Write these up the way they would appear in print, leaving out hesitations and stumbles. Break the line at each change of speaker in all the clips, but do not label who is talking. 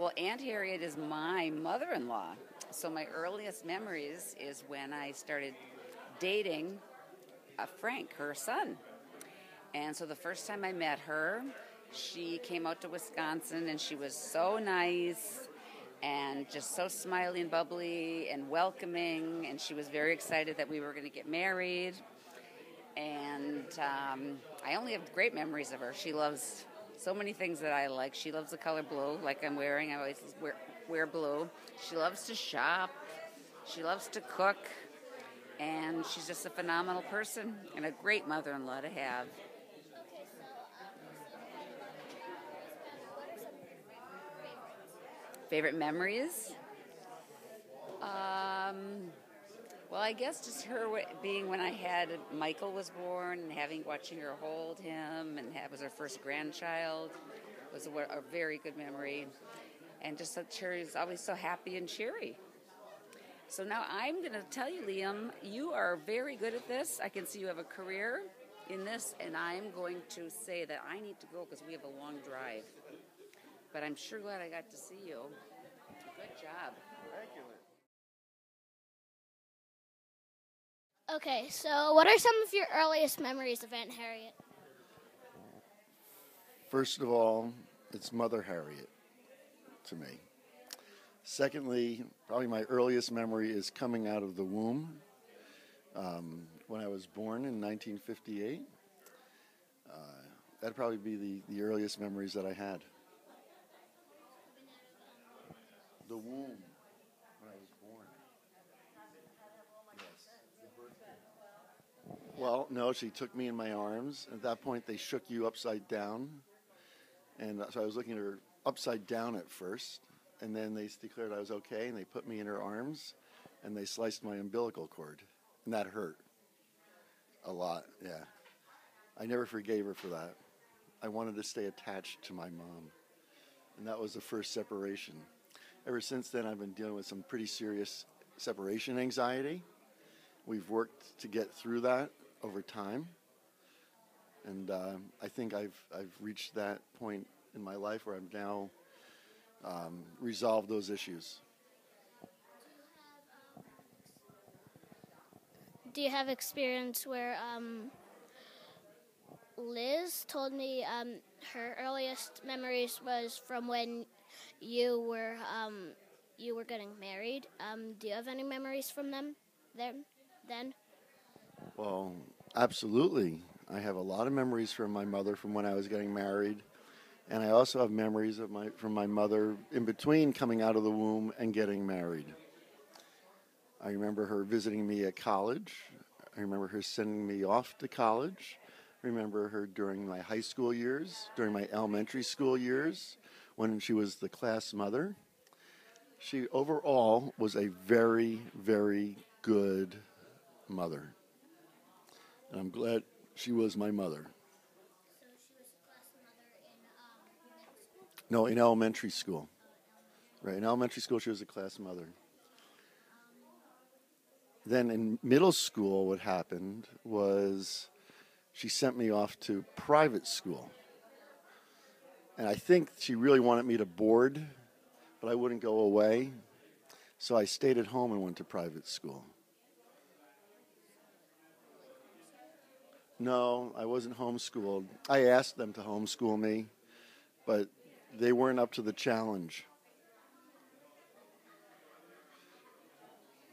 Well, Aunt Harriet is my mother-in-law. So my earliest memories is when I started dating Frank, her son. And so the first time I met her, she came out to Wisconsin, and she was so nice and just so smiley and bubbly and welcoming, and she was very excited that we were going to get married. And I only have great memories of her. She loves so many things that I like. She loves the color blue, like I'm wearing. I always wear blue. She loves to shop. She loves to cook. And she's just a phenomenal person and a great mother-in-law to have. Favorite memories? Well, I guess just her being when I had Michael was born and watching her hold him, and was her first grandchild was a very good memory. And just that Cherry's always so happy and cheery. So now I'm going to tell you, Liam, you are very good at this. I can see you have a career in this, and I'm going to say that I need to go because we have a long drive. But I'm sure glad I got to see you. Good job.
Thank you.
Okay, so what are some of your earliest memories of Aunt Harriet?
First of all, it's Mother Harriet to me. Secondly, probably my earliest memory is coming out of the womb when I was born in 1958. That'd probably be the earliest memories that I had. The womb when I was born. Yes. Well, no, she took me in my arms. At that point, they shook you upside down. And so I was looking at her upside down at first. And then they declared I was okay, and they put me in her arms, and they sliced my umbilical cord. And that hurt a lot, yeah. I never forgave her for that. I wanted to stay attached to my mom. And that was the first separation. Ever since then, I've been dealing with some pretty serious separation anxiety. We've worked to get through that over time. And I think I've reached that point in my life where I'm now resolved those issues.
Do you have experience where Liz told me her earliest memories was from when you were getting married? Do you have any memories from them then?
Well, absolutely. I have a lot of memories from my mother from when I was getting married. And I also have memories from my mother in between coming out of the womb and getting married. I remember her visiting me at college. I remember her sending me off to college. I remember her during my high school years, during my elementary school years, when she was the class mother. She overall was a very, very good mother. And I'm glad she was my mother. No, in elementary school. Right, in elementary school, she was a class mother. Then in middle school, what happened was she sent me off to private school. And I think she really wanted me to board, but I wouldn't go away. So I stayed at home and went to private school. No, I wasn't homeschooled. I asked them to homeschool me, but they weren't up to the challenge.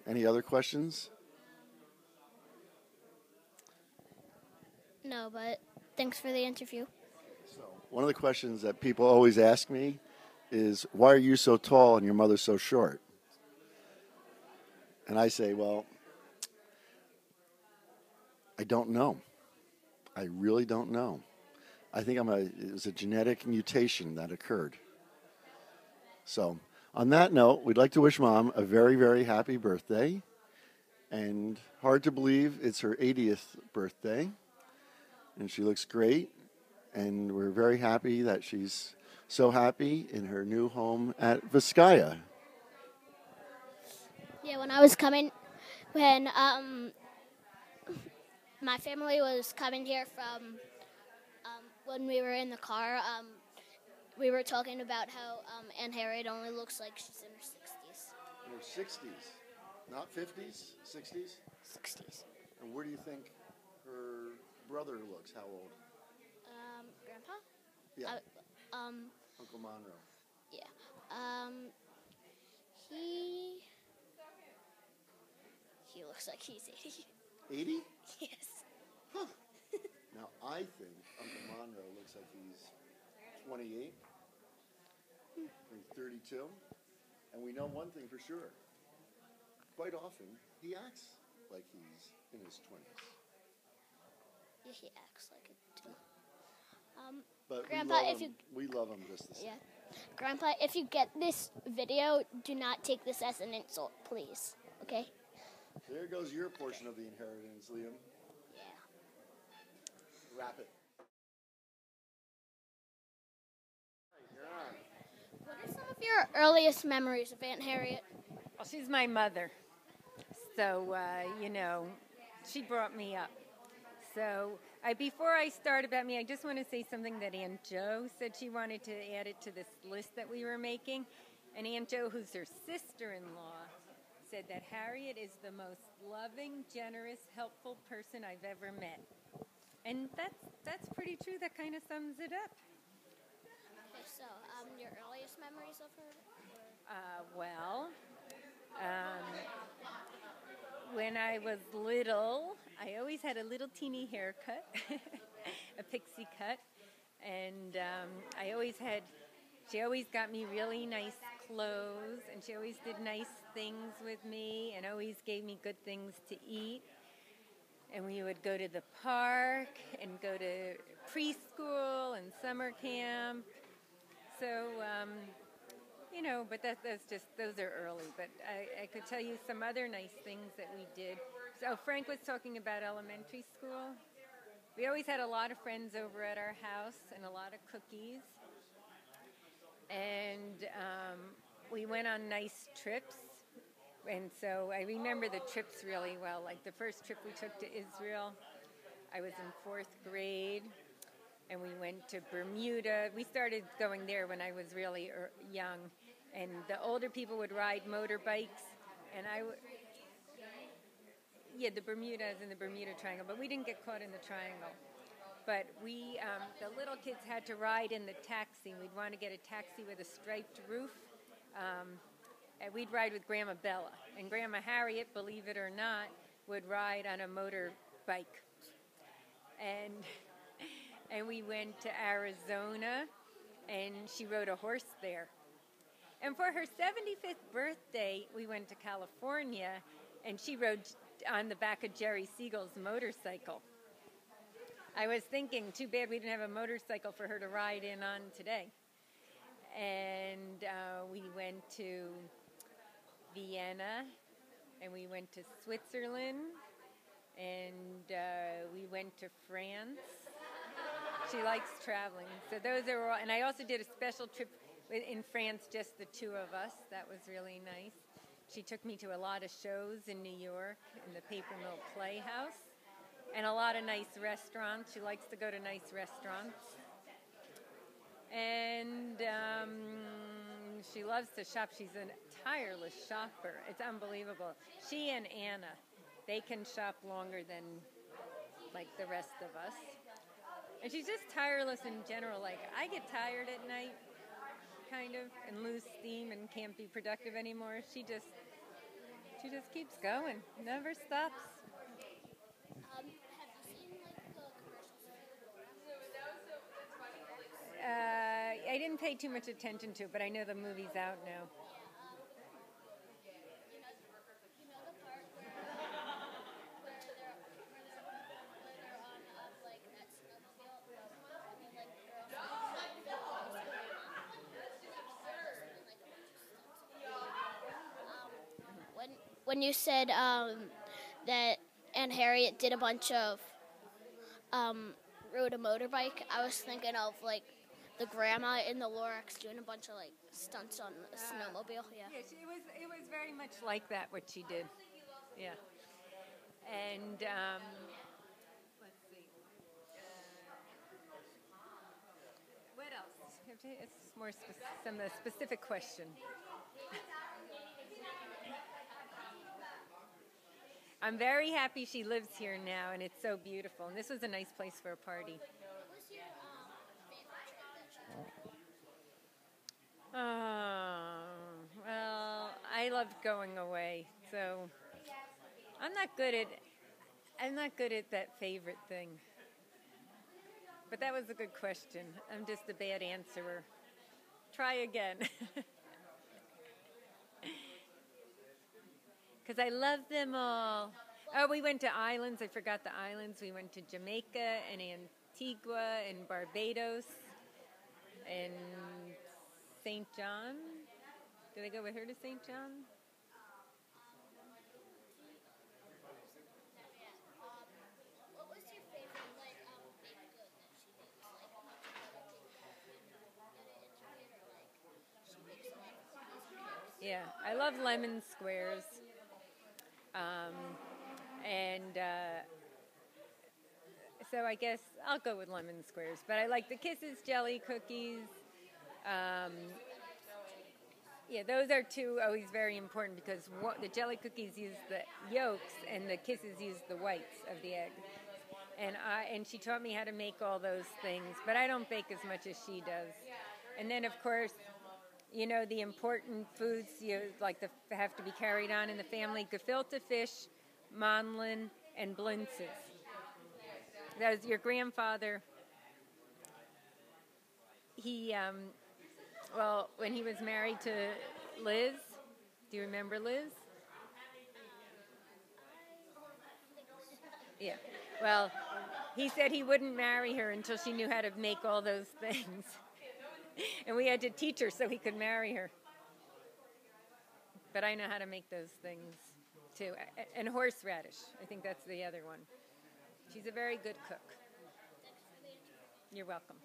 Any other questions?
No, but thanks for the interview.
So, one of the questions that people always ask me is, why are you so tall and your mother so short? And I say, well, I don't know. I really don't know. I think it was a genetic mutation that occurred. So, on that note, we'd like to wish Mom a very, very happy birthday. And hard to believe it's her 80th birthday. And she looks great. And we're very happy that she's so happy in her new home at Vizcaya.
Yeah, when my family was coming here from when we were in the car, we were talking about how Aunt Harriet only looks like she's in her 60s.
In her 60s, not 50s, 60s?
60s.
And where do you think her brother looks? How old?
Grandpa?
Yeah. Uncle Monroe.
Yeah. He looks like he's 80.
80?
Yes.
Huh. Now, I think Uncle Monroe looks like he's 28, or 32. And we know one thing for sure. Quite often, he acts like he's in his 20s.
Yeah, he acts like it too.
But
Grandpa,
we love him just the same.
Yeah. Grandpa, if you get this video, do not take this as an insult, please. Okay?
There goes your portion of the inheritance, Liam.
Yeah.
Wrap it.
What are some of your earliest memories of Aunt Harriet?
Well, she's my mother. So, she brought me up. So, before I start about me, I just want to say something that Aunt Jo said she wanted to add it to this list that we were making. And Aunt Jo, who's her sister-in-law, said that Harriet is the most loving, generous, helpful person I've ever met. And that's pretty true. That kind of sums it up.
Okay, so, your earliest memories of her?
When I was little, I always had a little teeny haircut, a pixie cut, and she always got me really nice clothes, and she always did nice things with me, and always gave me good things to eat. And we would go to the park, and go to preschool and summer camp. So, but those are early. But I could tell you some other nice things that we did. So Frank was talking about elementary school. We always had a lot of friends over at our house and a lot of cookies. And we went on nice trips. And so I remember the trips really well. Like the first trip we took to Israel, I was in 4th grade. And we went to Bermuda. We started going there when I was really young. And the older people would ride motorbikes. And the Bermudas and the Bermuda Triangle. But we didn't get caught in the triangle. But the little kids had to ride in the taxi. We'd want to get a taxi with a striped roof. And we'd ride with Grandma Bella. And Grandma Harriet, believe it or not, would ride on a motorbike. And we went to Arizona, and she rode a horse there. And for her 75th birthday, we went to California, and she rode on the back of Jerry Siegel's motorcycle. I was thinking, too bad we didn't have a motorcycle for her to ride in on today. And we went to Vienna, and we went to Switzerland, and we went to France. She likes traveling. So those are all, and I also did a special trip in France, just the two of us. That was really nice. She took me to a lot of shows in New York, in the Paper Mill Playhouse, and a lot of nice restaurants. She likes to go to nice restaurants. And she loves to shop. She's a tireless shopper. It's unbelievable. She and Anna, they can shop longer than like the rest of us. And she's just tireless in general. Like, I get tired at night, kind of, and lose steam and can't be productive anymore. She just keeps going, never stops.
Have you seen, the commercials?
I didn't pay too much attention to it, but I know the movie's out now.
When you said that Aunt Harriet did a bunch of rode a motorbike, I was thinking of the grandma in the Lorax doing a bunch of stunts on a snowmobile. Yeah.
Yeah, it was very much like that what she did. Yeah. And let's see. What else? It's more some specific question. I'm very happy she lives here now, and it's so beautiful. And this was a nice place for a party.
What was your favorite tradition?
Well, I loved going away, so I'm not good at that favorite thing. But that was a good question. I'm just a bad answerer. Try again. Because I love them all. Oh, we went to islands. I forgot the islands. We went to Jamaica and Antigua and Barbados and St. John. Did I go with her to St. John?
What was your favorite baked good that she makes? She makes a lot of cookies.
Yeah, I love lemon squares. So I guess I'll go with lemon squares. But I like the Kisses jelly cookies. Yeah, those are two always very important because the jelly cookies use the yolks and the Kisses use the whites of the egg. And she taught me how to make all those things, but I don't bake as much as she does. And then, of course, you know, the important foods have to be carried on in the family: gefilte fish, mandlin, and blintzes. That was your grandfather. He, when he was married to Liz, do you remember Liz? Yeah. Well, he said he wouldn't marry her until she knew how to make all those things. And we had to teach her so he could marry her. But I know how to make those things, too. And horseradish. I think that's the other one. She's a very good cook. You're welcome.